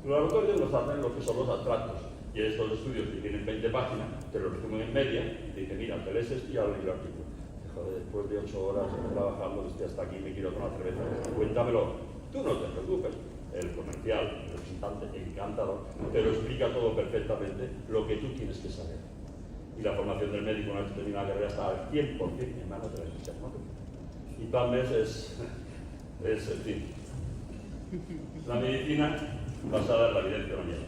los laboratorios nos hacen lo que son los abstractos. Y estos estudios que tienen 20 páginas, te lo resumen en media y te dicen, mira, te lees esto y ya leí el artículo. Joder, después de 8 horas trabajando, estoy hasta aquí, me quiero tomar cerveza. Cuéntamelo. Tú no te preocupes. El comercial, el representante, encantador, te lo explica todo perfectamente lo que tú tienes que saber. Y la formación del médico, una vez terminada la carrera, está al 100% en manos de la industria farmacéutica. Y PubMed es, en fin, la medicina basada en la evidencia no miente.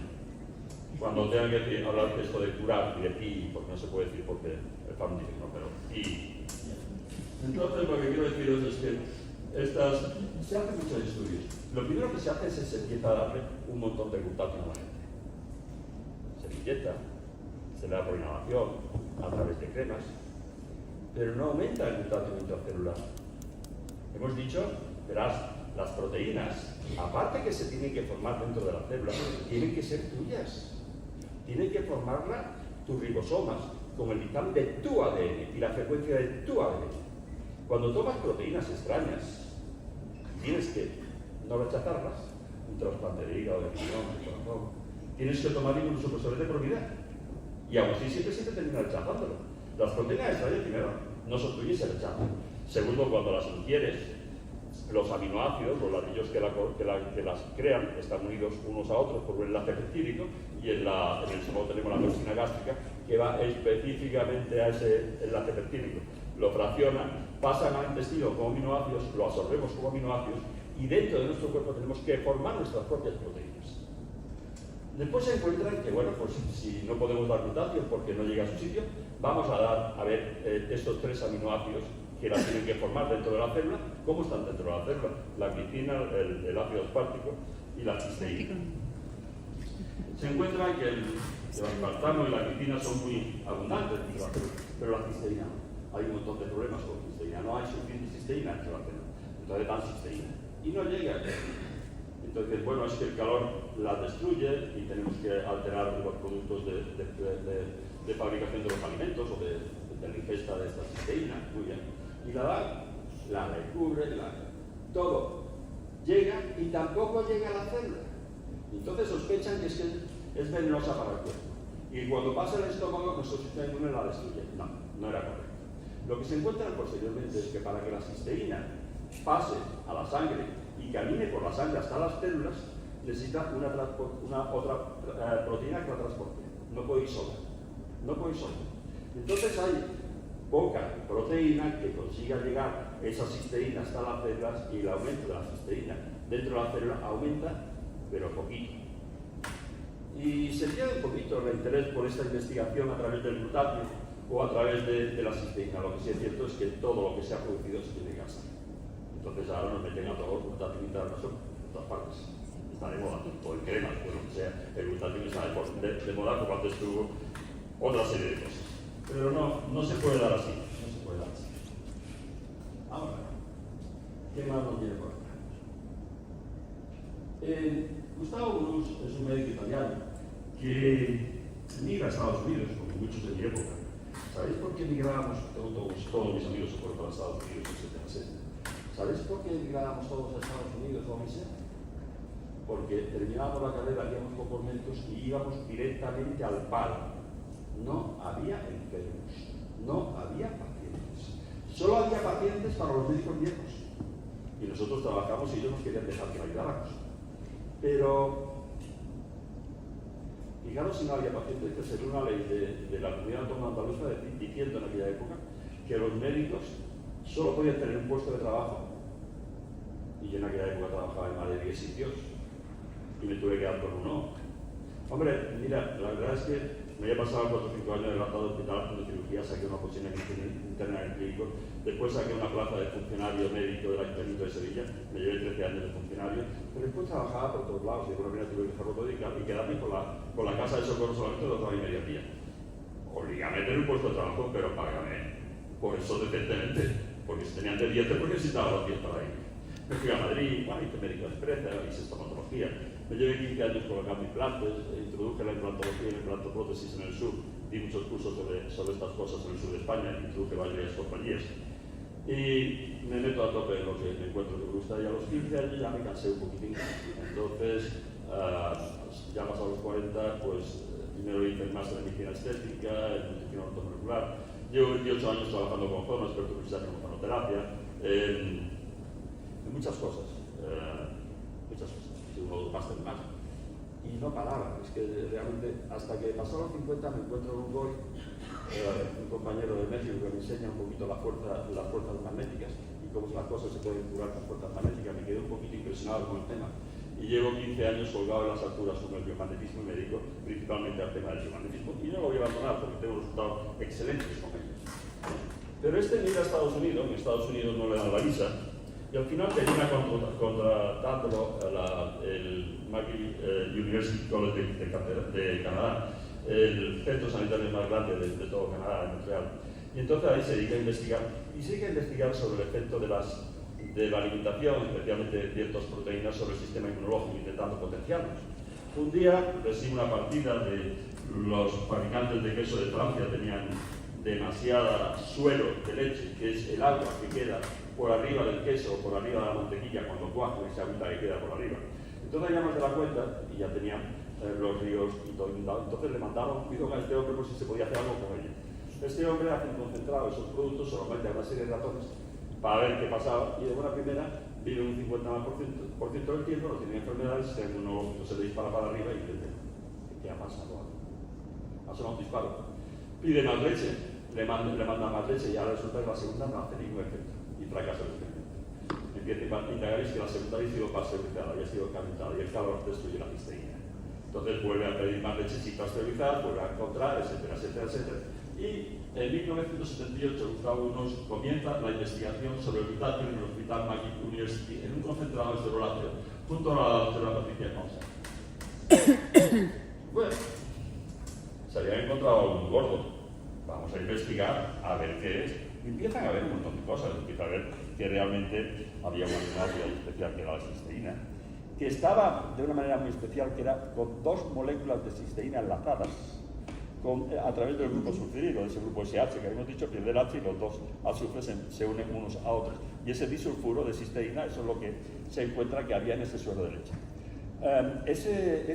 Cuando tengan que hablar de esto de curar y de pi, porque no se puede decir porque el farmacéutico no, pero pi. Entonces lo que quiero deciros es que se hacen muchos estudios. Lo primero que se hace es que se empieza a darle un montón de glutatión a la gente. Se inyecta, se le da por inhalación, a través de cremas, pero no aumenta el glutatión intracelular. Hemos dicho, verás, las proteínas, aparte que se tienen que formar dentro de la célula, tienen que ser tuyas. Tienen que formarla tus ribosomas con el dictamen de tu ADN y la frecuencia de tu ADN. Cuando tomas proteínas extrañas, tienes que no rechazarlas, un trasplante de hígado, de riñón, de corazón, tienes que tomar inmunosupresores de por vida. Y aún así siempre se te termina rechazándolo. Las proteínas extrañas, primero, no son tuyas y se rechazan. Segundo, cuando las ingieres, los aminoácidos, los ladrillos que las crean, están unidos unos a otros por un enlace peptídico, y en el estómago tenemos la toxina gástrica que va específicamente a ese enlace peptídico. Lo fraccionan, pasan al intestino como aminoácidos, lo absorbemos como aminoácidos, y dentro de nuestro cuerpo tenemos que formar nuestras propias proteínas. Después se encuentran que, bueno, pues si no podemos dar glutatión porque no llega a su sitio, vamos a ver estos 3 aminoácidos que las tienen que formar dentro de la célula, cómo están dentro de la célula: la glicina, el ácido aspartico y la cisteína. Se encuentra que el aspartamo y la glicina son muy abundantes dentro de la célula, pero la cisteína no. Hay un montón de problemas con la cisteína, no hay suficiente cisteína dentro de la célula, entonces dan cisteína y no llega. Entonces, bueno, es que el calor la destruye y tenemos que alterar los productos de fabricación de los alimentos o de la ingesta de esta cisteína. Muy bien. Y la recubre, todo llega y tampoco llega a la célula. Entonces sospechan que es venenosa para el cuerpo. Y cuando pasa el estómago, nuestro sistema inmune la destruye. No era correcto. Lo que se encuentra posteriormente es que para que la cisteína pase a la sangre y camine por la sangre hasta las células, necesita una otra proteína que la transporte. No puede ir sola. No puede ir sola. Entonces hay poca proteína que consiga llegar esa cisteína hasta las células, y el aumento de la cisteína dentro de la célula aumenta pero poquito. Y se pierde un poquito el interés por esta investigación a través del glutatio o a través de la cisteína. Lo que sí es cierto es que todo lo que se ha producido se tiene que gastar. Entonces ahora nos meten a todo el glutatio intravenoso en todas partes. Está de moda, o en cremas, o lo que sea. El glutatio está de moda como antes tuvo otra serie de cosas. Pero no se puede dar así. No se puede dar así. Ahora, ¿qué más nos viene por acá? Gustavo Brus es un médico italiano que migra a Estados Unidos, como muchos de mi época. ¿Sabéis por qué emigrábamos? Todos mis amigos se fueron para Estados Unidos, etc. ¿Sabéis por qué emigrábamos todos a Estados Unidos o a Misea? Porque terminábamos la carrera, habíamos pocos médicos y íbamos directamente al paro. No había enfermos, no había pacientes. Solo había pacientes para los médicos viejos. Y nosotros trabajamos y ellos nos querían dejar que ayudáramos. Pero, fijaros si no había pacientes, que según una ley de la Comunidad Autónoma Andaluza diciendo en aquella época que los médicos solo podían tener un puesto de trabajo, y yo en aquella época trabajaba en más de 10 sitios y me tuve que quedar con uno. Hombre, mira, la verdad es que me había pasado 4 o 5 años adelantado de hospital haciendo cirugía, saqué una posición interna en el clínico, después saqué una plaza de funcionario médico del Ayuntamiento de Sevilla, me llevé 13 años de funcionario, pero después trabajaba por todos lados y de alguna manera tuve que dejarlo todo y quedarme con la casa de socorro solamente 2 horas y media al día. Obligame a tener un puesto de trabajo, pero págame por eso decentemente, porque si tenían de 10 porque necesitaba los 10 para ir. Me fui a Madrid, bueno, hice médico de expresa, hice estomatología. Me llevé 15 años colocando implantes, introduje la implantología y la implantoprótesis en el sur, di muchos cursos sobre estas cosas en el sur de España, introduje varias compañías. Y me meto a tope en lo que me encuentro que me gusta, y a los 15 años ya me cansé un poquitín. Entonces, ya pasados los 40, pues primero hice el máster en medicina estética, en nutrición ortomolecular. Llevo 28 años trabajando con jóvenes, experto en hormonoterapia, en muchas cosas. Hice uno máster más. Y no paraba, es que realmente hasta que pasaron los 50 me encuentro con un boy, un compañero de México que me enseña un poquito las fuerzas magnéticas y cómo las cosas se pueden curar con fuerzas magnéticas. Me quedé un poquito impresionado con el tema. Y llevo 15 años colgado en las alturas con el biomagnetismo y me dedico principalmente al tema del biomagnetismo. Y no lo voy a abandonar porque tengo resultados excelentes con ellos. Pero este migra a Estados Unidos, en Estados Unidos no le dan la visa, y al final termina contratándolo el McGill University College de Canadá, el centro sanitario más grande de todo Canadá, en Montreal. Y entonces ahí se dedica a investigar, y se dedica a investigar sobre el efecto de la alimentación, especialmente de ciertas proteínas, sobre el sistema inmunológico, intentando potenciarlos. Un día recibe una partida de los fabricantes de queso de Francia, tenían demasiada suero de leche, que es el agua que queda por arriba del queso o por arriba de la mantequilla cuando cuaja, esa agüita que queda por arriba. Entonces ya no se da cuenta y ya tenían los ríos y todo inundado. Entonces le mandaron un bidón a este hombre por si se podía hacer algo con ello. Este hombre hace un concentrado de esos productos, solamente a una serie de ratones para ver qué pasaba, y de buena primera vive un 50% del tiempo, no tiene enfermedades, si el inmunológico se le dispara para arriba y dice, ¿qué ha pasado? Ha sonado un disparo. Pide más leche, le manda más leche y ahora resulta que la segunda no hace ningún efecto y fracasa el experimento. Empieza a indagar y es que la segunda había sido pasteurizada, había sido calentada y el calor destruye la cisteína. Entonces vuelve a pedir más leche sin pasteurizar, vuelve a encontrar, etcétera, etcétera, etcétera. Y en 1978 Gustavo Brus comienza la investigación sobre el glutatio en el Hospital McGill University en un concentrado de celuláceo junto a la doctora Patricia Conza. Bueno, se habían encontrado un gordo. Vamos a investigar a ver qué es. Y empiezan a ver un montón de cosas. Empieza a ver que realmente había una sustancia especial que era la cisteína, que estaba de una manera muy especial, que era con 2 moléculas de cisteína enlazadas a través del grupo sulfúrico, de ese grupo SH que habíamos dicho, pierde el H y los 2 azufres se unen unos a otros. Y ese disulfuro de cisteína, eso es lo que se encuentra que había en ese suero de leche. Ese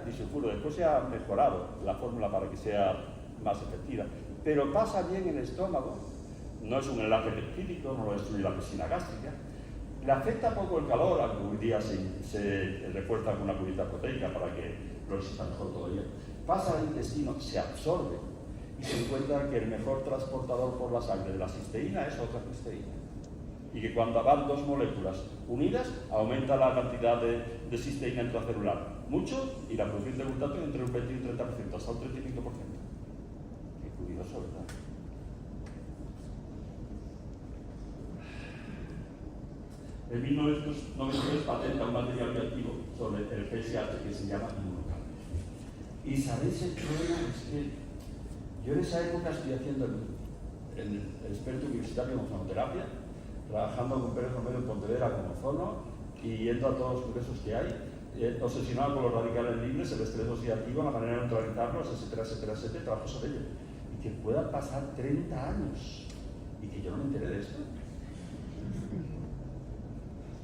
disulfuro después se ha mejorado la fórmula para que sea más efectiva, pero pasa bien en el estómago, no es un enlace peptídico, no lo destruye la pepsina gástrica, le afecta poco el calor, aunque hoy día se refuerza con una cubierta proteica para que lo resista mejor todavía. Pasa al intestino, se absorbe y se encuentra que el mejor transportador por la sangre de la cisteína es otra cisteína. y que cuando van dos moléculas unidas aumenta la cantidad de cisteína intracelular mucho y la producción de glutato entre un 20 y un 30%, hasta un 35%. Qué curioso, ¿verdad? En 1993 patenta un material bioactivo sobre el PSH que se llama inmunocambio. Y sabéis el problema es que yo en esa época estoy haciendo el experto universitario en ozonoterapia, trabajando con Pérez Romero en Pontevedra como ozono y yendo a todos los congresos que hay, obsesionado con los radicales libres, el estrés oxidativo, la manera de neutralizarlos, etcétera, trabajo sobre ello. Y que puedan pasar 30 años y que yo no me entere de esto.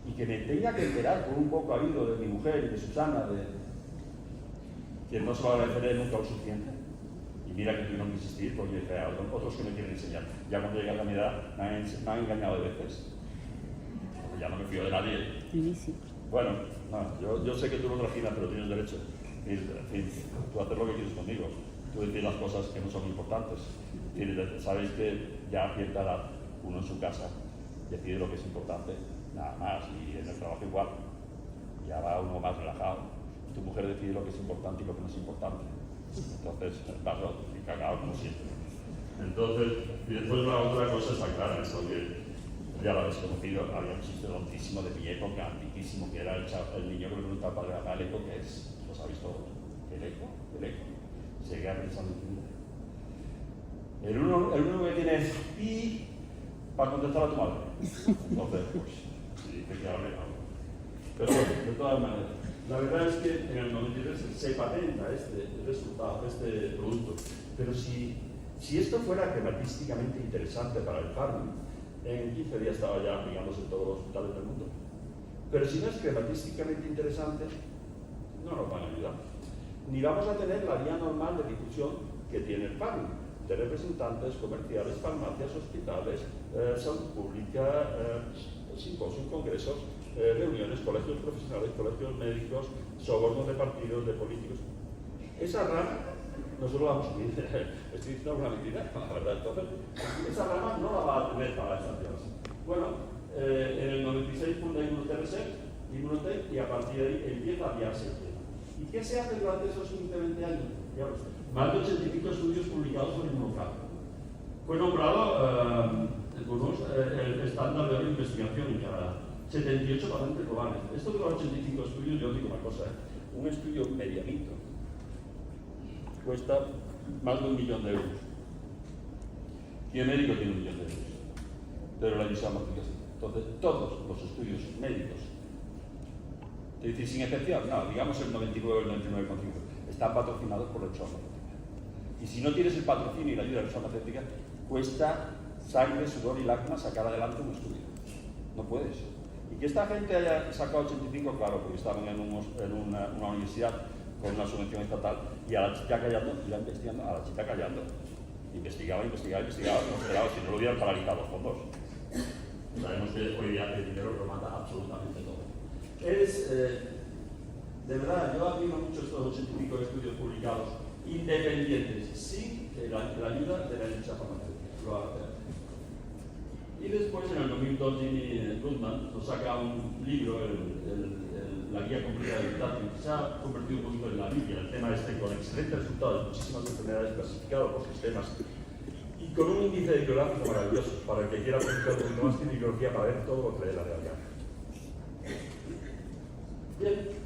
Y que me tenga que enterar por un poco habido de mi mujer y de Susana, que no se va a agradecer nunca lo suficiente. Y mira que tuvieron que insistir porque hay otros que me quieren enseñar. Ya cuando llegué a mi edad me han engañado de veces. Porque ya no me fío de nadie. Bueno, no, yo sé que tú lo trajinas, pero tienes derecho. En fin, tú haces lo que quieres conmigo. Tú decides las cosas que no son importantes. Sabéis que ya a cierta edad uno en su casa decide lo que es importante. Nada más, y en el trabajo igual, ya va uno más relajado. Tu mujer decide lo que es importante y lo que no es importante. Entonces, vas cagado como siempre. Entonces, y después la otra cosa está clara, esto que ya lo habéis conocido, había un chiste tontísimo de mi época, antiquísimo, que era el niño que le preguntaba al padre, ¿el eco qué es? Lo sabéis todos. ¿El eco? ¿El eco? Se queda pensando en el único que tiene es pi para contestar a tu madre. Entonces, pues, sí, te queda algo. Pero bueno, de todas maneras, la verdad es que en el 93 se patenta este resultado, este producto. Pero si esto fuera crematísticamente interesante para el farming, en 15 días estaba ya aplicándose en todos los hospitales del mundo. Pero si no es crematísticamente interesante, no nos van a ayudar. Ni vamos a tener la vía normal de difusión que tiene el farming, de representantes comerciales, farmacias, hospitales, salud pública, simposios, congresos, reuniones, colegios profesionales, colegios médicos, sobornos de partidos, de políticos. Esa rama, nosotros la vamos a subir, estoy diciendo alguna mentira, la verdad, entonces, esa rama no la va a tener para estas clases. Bueno, en el 96 funda Immunotech y a partir de ahí empieza a guiarse el tema. ¿Y qué se hace durante esos 15-20 años? Ya lo sé. Más de 85 estudios publicados sobre inmunocambio. Fue nombrado el estándar de oro de investigación en Canadá. 78 patentes globales. Esto de los 85 estudios, yo digo una cosa, un estudio medianito cuesta más de 1 millón de euros. Y el médico tiene 1 millón de euros. Pero la aplicación. Entonces, todos los estudios médicos, es decir, sin excepción, no, digamos el 99 o el 99,5, están patrocinados por la industria farmacéutica. Y si no tienes el patrocinio y la ayuda de la industria farmacéutica, cuesta sangre, sudor y lágrimas sacar adelante un estudio. No puedes. Y que esta gente haya sacado 85, claro, porque estaban en una universidad con una subvención estatal y a la chica callando, iba investigando, a la chica callando. Investigaba, no esperaba, si no lo hubieran paralizado los fondos. Sabemos que hoy día el dinero lo manda absolutamente todo. De verdad, yo admiro mucho estos 85 estudios publicados independientes, sin la ayuda de la industria farmacéutica. Y después, en el 2002, Jimmy Goodman nos saca un libro, la guía completa del dato, que se ha convertido un poquito en la Biblia, el tema este, con excelentes resultados de muchísimas enfermedades clasificadas por sistemas y con un índice bibliográfico maravilloso para el que quiera publicar un poquito más de bibliografía para ver todo lo que lee la realidad. Bien.